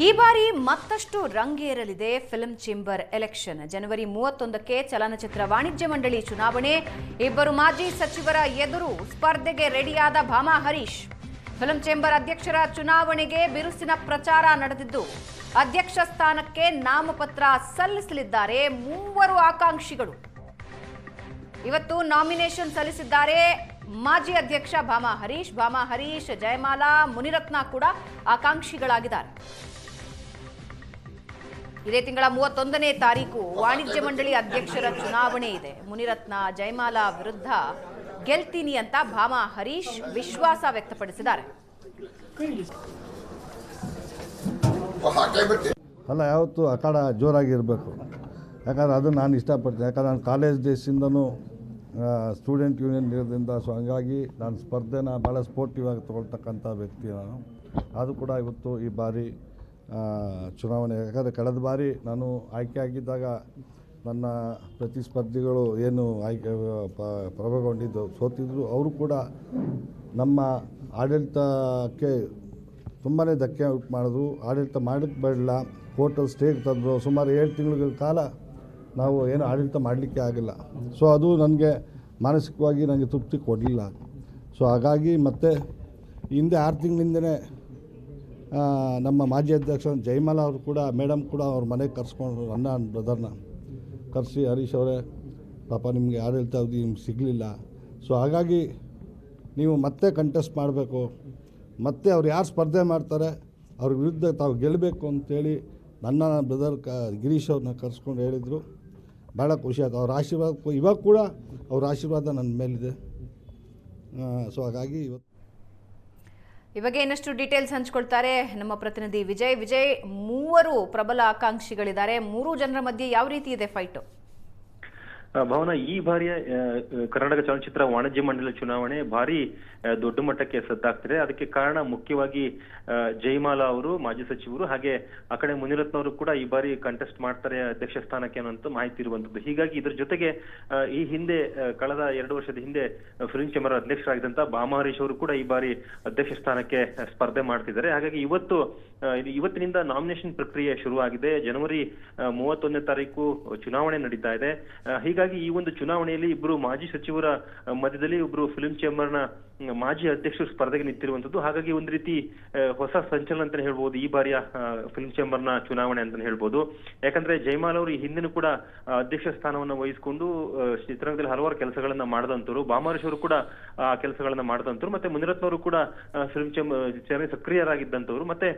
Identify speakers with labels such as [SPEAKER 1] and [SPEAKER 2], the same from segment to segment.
[SPEAKER 1] ಈ ಬಾರಿ ಮತ್ತಷ್ಟು ರಂಗೇರಲಿದೆ ಫಿಲ್ಮ್ ಚೇಂಬರ್ ಎಲೆಕ್ಷನ್. ಜನವರಿ 31ಕ್ಕೆ ಚಲನಚಿತ್ರ ವಾಣಿಜ್ಯ ಮಂಡಳಿ ಚುನಾವಣೆ. ಇಬ್ಬರು ಮಾಜಿ ಸಚಿವರ ಎದುರು ಸ್ಪರ್ಧೆಗೆ ರೆಡಿಯಾದ ಭಾಮಾ ಹರೀಶ್. ಫಿಲ್ಮ್ ಚೇಂಬರ್ ಅಧ್ಯಕ್ಷರ ಚುನಾವಣೆಗೆ ಬಿರುಸಿನ ಪ್ರಚಾರ ನಡೆದಿದ್ದು, ಅಧ್ಯಕ್ಷ ಸ್ಥಾನಕ್ಕೆ ನಾಮಪತ್ರ ಸಲ್ಲಿಸಲಿದ್ದಾರೆ ಮೂವರು ಆಕಾಂಕ್ಷಿಗಳು. ಇವತ್ತು ನಾಮಿನೇಷನ್ ಸಲ್ಲಿಸಿದ್ದಾರೆ ಮಾಜಿ ಅಧ್ಯಕ್ಷ ಭಾಮಾ ಹರೀಶ್, ಜಯಮಾಲಾ, ಮುನಿರತ್ನ ಕೂಡ ಆಕಾಂಕ್ಷಿಗಳಾಗಿದ್ದಾರೆ. ಇದೇ ತಿಂಗಳ 31ನೇ ತಾರೀಕು ವಾಣಿಜ್ಯ ಮಂಡಳಿ ಅಧ್ಯಕ್ಷರ ಚುನಾವಣೆ ಇದೆ. ಮುನಿರತ್ನ, ಜಯಮಾಲಾ ವಿರುದ್ಧ ಗೆಲ್ತೀನಿ ಅಂತ ಭಾಮಾ ಹರೀಶ್ ವಿಶ್ವಾಸ ವ್ಯಕ್ತಪಡಿಸಿದ್ದಾರೆ.
[SPEAKER 2] ಅಲ್ಲ, ಯಾವತ್ತು ಅಖಾಡ ಜೋರಾಗಿರಬೇಕು. ಯಾಕಂದರೆ ಅದು ನಾನು ಇಷ್ಟಪಡ್ತೀನಿ. ಯಾಕಂದ್ರೆ ನಾನು ಕಾಲೇಜ್ ಡೇಸಿಂದನೂ ಸ್ಟೂಡೆಂಟ್ ಯೂನಿಯನ್ ಇರೋದ್ರಿಂದ, ಸೊ ಹಂಗಾಗಿ ನಾನು ಸ್ಪರ್ಧೆನ ಭಾಳ ಸ್ಪೋರ್ಟಿವ್ ಆಗಿ ತೊಗೊಳ್ತಕ್ಕಂಥ ವ್ಯಕ್ತಿ ನಾನು. ಅದು ಕೂಡ ಇವತ್ತು ಈ ಬಾರಿ ಚುನಾವಣೆ, ಯಾಕಂದರೆ ಕಳೆದ ಬಾರಿ ನಾನು ಆಯ್ಕೆ ಆಗಿದ್ದಾಗ ನನ್ನ ಪ್ರತಿಸ್ಪರ್ಧಿಗಳು ಏನು ಆಯ್ಕೆ ಪ್ರಭಾವಗೊಂಡಿದ್ದು ಸೋತಿದ್ರು. ಅವರು ಕೂಡ ನಮ್ಮ ಆಡಳಿತಕ್ಕೆ ತುಂಬಾ ಧಕ್ಕೆ ಮಾಡಿದ್ರು. ಆಡಳಿತ ಮಾಡೋಕ್ಕೆ ಬಿಡಲ್ಲ, ಕೋರ್ಟಲ್ಲಿ ಸ್ಟೇಗೆ ತಂದರು. ಸುಮಾರು 7 ತಿಂಗಳ ಕಾಲ ನಾವು ಏನು ಆಡಳಿತ ಮಾಡಲಿಕ್ಕೆ ಆಗಿಲ್ಲ. ಸೊ ಅದು ನನಗೆ ಮಾನಸಿಕವಾಗಿ ನನಗೆ ತೃಪ್ತಿ ಕೊಡಲಿಲ್ಲ. ಸೊ ಹಾಗಾಗಿ ಮತ್ತೆ ಹಿಂದೆ 6 ತಿಂಗಳಿಂದನೇ ನಮ್ಮ ಮಾಜಿ ಅಧ್ಯಕ್ಷ ಜಯಮಾಲಾ ಅವರು ಕೂಡ, ಮೇಡಮ್ ಕೂಡ ಅವ್ರ ಮನೆಗೆ ಕರೆಸ್ಕೊಂಡು ನನ್ನ ಬ್ರದರ್ನ ಕರೆಸಿ, ಹರೀಶ್ ಅವರೇ ಪಾಪ ನಿಮಗೆ ಆಡಳಿತ ಅವಧಿ ನಿಮ್ಗೆ ಸಿಗಲಿಲ್ಲ, ಸೊ ಹಾಗಾಗಿ ನೀವು ಮತ್ತೆ ಕಂಟೆಸ್ಟ್ ಮಾಡಬೇಕು, ಮತ್ತೆ ಅವ್ರು ಯಾರು ಸ್ಪರ್ಧೆ ಮಾಡ್ತಾರೆ ಅವ್ರ ವಿರುದ್ಧ ತಾವು ಗೆಲ್ಲಬೇಕು ಅಂತೇಳಿ ನನ್ನ ಬ್ರದರ್ ಗಿರೀಶ್ ಅವ್ರನ್ನ ಕರೆಸ್ಕೊಂಡು ಹೇಳಿದರು. ಭಾಳ ಖುಷಿ ಆಯ್ತು. ಅವ್ರ ಆಶೀರ್ವಾದ ಇವಾಗ ಕೂಡ ಅವ್ರ ಆಶೀರ್ವಾದ ನನ್ನ ಮೇಲಿದೆ. ಸೊ ಹಾಗಾಗಿ
[SPEAKER 1] ಈ ಬಗ್ಗೆ ಇನ್ನಷ್ಟು ಡೀಟೇಲ್ಸ್ ಹಂಚ್ಕೊಳ್ತಾರೆ ನಮ್ಮ ಪ್ರತಿನಿಧಿ ವಿಜಯ್. ಮೂವರು ಪ್ರಬಲ ಆಕಾಂಕ್ಷಿಗಳಿದ್ದಾರೆ. 3 ಜನರ ಮಧ್ಯೆ ಯಾವ ರೀತಿ ಇದೆ ಫೈಟ್?
[SPEAKER 3] ಭವನ, ಈ ಬಾರಿಯ ಕರ್ನಾಟಕ ಚಲನಚಿತ್ರ ವಾಣಿಜ್ಯ ಮಂಡಳಿ ಚುನಾವಣೆ ಭಾರಿ ದೊಡ್ಡ ಮಟ್ಟಕ್ಕೆ ಸದ್ದಾಗ್ತಿದೆ. ಅದಕ್ಕೆ ಕಾರಣ ಮುಖ್ಯವಾಗಿ ಜಯಮಾಲಾ ಅವರು, ಮಾಜಿ ಸಚಿವರು, ಹಾಗೆ ಆ ಕಡೆ ಮುನಿರತ್ನ ಅವರು ಕೂಡ ಈ ಬಾರಿ ಕಂಟೆಸ್ಟ್ ಮಾಡ್ತಾರೆ ಅಧ್ಯಕ್ಷ ಸ್ಥಾನಕ್ಕೆ ಅನ್ನೋಂಥ ಮಾಹಿತಿ ಇರುವಂತದ್ದು. ಹೀಗಾಗಿ ಇದ್ರ ಜೊತೆಗೆ ಈ ಹಿಂದೆ ಕಳೆದ 2 ವರ್ಷದ ಹಿಂದೆ ಫಿಲ್ಮ್ ಚೇಂಬರ್ ಅಧ್ಯಕ್ಷರಾಗಿದ್ದಂತ ಭಾಮಾ ಹರೀಶ್ ಅವರು ಕೂಡ ಈ ಬಾರಿ ಅಧ್ಯಕ್ಷ ಸ್ಥಾನಕ್ಕೆ ಸ್ಪರ್ಧೆ ಮಾಡ್ತಿದ್ದಾರೆ. ಹಾಗಾಗಿ ಇವತ್ತಿನಿಂದ ನಾಮಿನೇಷನ್ ಪ್ರಕ್ರಿಯೆ ಶುರುವಾಗಿದೆ. ಜನವರಿ 31ನೇ ತಾರೀಕು ಚುನಾವಣೆ ನಡೀತಾ ಇದೆ. ಹೀಗಾಗಿ ಈ ಒಂದು ಚುನಾವಣೆಯಲ್ಲಿ ಇಬ್ಬರು ಮಾಜಿ ಸಚಿವರ ಮಧ್ಯದಲ್ಲಿ ಒಬ್ರು ಫಿಲ್ಮ್ ಚೇಂಬರ್ನ ಮಾಜಿ ಅಧ್ಯಕ್ಷರು ಸ್ಪರ್ಧೆಗೆ ನಿಂತಿರುವಂತದ್ದು. ಹಾಗಾಗಿ ಒಂದು ರೀತಿ ಹೊಸ ಸಂಚಲನ ಅಂತಾನೆ ಹೇಳ್ಬೋದು ಈ ಬಾರಿಯ ಫಿಲ್ಮ್ ಚೇಂಬರ್ನ ಚುನಾವಣೆ ಅಂತಾನೆ ಹೇಳ್ಬೋದು. ಯಾಕಂದ್ರೆ ಜಯಮಾಲಾ ಅವರು ಈ ಹಿಂದಿನ ಕೂಡ ಅಧ್ಯಕ್ಷ ಸ್ಥಾನವನ್ನ ವಹಿಸಿಕೊಂಡು ಚಿತ್ರರಂಗದಲ್ಲಿ ಹಲವಾರು ಕೆಲಸಗಳನ್ನ ಮಾಡಿದಂತವ್ರು. ಭಾಮಾ ಹರೀಶ್ ಅವರು ಕೂಡ ಆ ಕೆಲಸಗಳನ್ನ ಮಾಡಿದಂತವ್ರು. ಮತ್ತೆ ಮುನಿರತ್ನ ಅವರು ಕೂಡ ಫಿಲ್ಮ್ ಚೇಂಬರ್ ಸಕ್ರಿಯರಾಗಿದ್ದಂತವ್ರು. ಮತ್ತೆ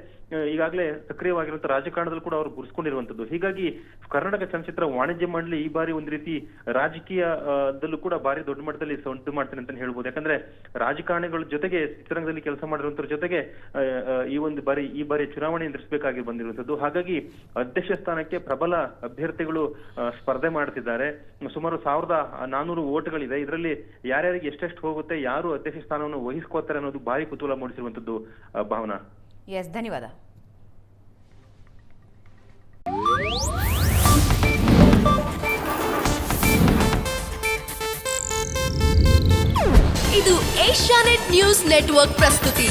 [SPEAKER 3] ಈಗಾಗಲೇ ಸಕ್ರಿಯವಾಗಿರುವಂತಹ ರಾಜಕಾರಣದಲ್ಲಿ ಕೂಡ ಅವರು ಗುರುಸ್ಕೊಂಡಿರುವಂತದ್ದು. ಹೀಗಾಗಿ ಕರ್ನಾಟಕ ಚಲನಚಿತ್ರ ವಾಣಿಜ್ಯ ಮಂಡಳಿ ಈ ಬಾರಿ ಒಂದು ರೀತಿ ರಾಜಕೀಯದಲ್ಲೂ ಕೂಡ ಭಾರಿ ದೊಡ್ಡ ಮಟ್ಟದಲ್ಲಿ ಸೊಂಟು ಮಾಡ್ತಾರೆ ಅಂತಾನೆ ಹೇಳ್ಬೋದು. ಯಾಕಂದ್ರೆ ರಾಜಕಾರಣಿಗಳ ಜೊತೆಗೆ ಚಿತ್ರರಂಗದಲ್ಲಿ ಕೆಲಸ ಮಾಡಿರುವಂತರ ಜೊತೆಗೆ ಈ ಬಾರಿ ಚುನಾವಣೆ ಎದುರಿಸಬೇಕಾಗಿ ಬಂದಿರುವಂತದ್ದು. ಹಾಗಾಗಿ ಅಧ್ಯಕ್ಷ ಸ್ಥಾನಕ್ಕೆ ಪ್ರಬಲ ಅಭ್ಯರ್ಥಿಗಳು ಸ್ಪರ್ಧೆ ಮಾಡ್ತಿದ್ದಾರೆ. ಸುಮಾರು 1400 ಓಟ್ಗಳಿದೆ. ಇದರಲ್ಲಿ ಯಾರ್ಯಾರಿಗೆ ಎಷ್ಟೆಷ್ಟು ಹೋಗುತ್ತೆ, ಯಾರು ಅಧ್ಯಕ್ಷ ಸ್ಥಾನವನ್ನು ವಹಿಸ್ಕೋತಾರೆ ಅನ್ನೋದು ಭಾರಿ ಕುತೂಹಲ ಮೂಡಿಸಿರುವಂತದ್ದು. ಭಾವನಾ,
[SPEAKER 1] ಎಸ್, ಧನ್ಯವಾದ.
[SPEAKER 4] ಇದು ಏಷ್ಯಾನೆಟ್ ನ್ಯೂಸ್ ನೆಟ್ವರ್ಕ್ ಪ್ರಸ್ತುತಿ.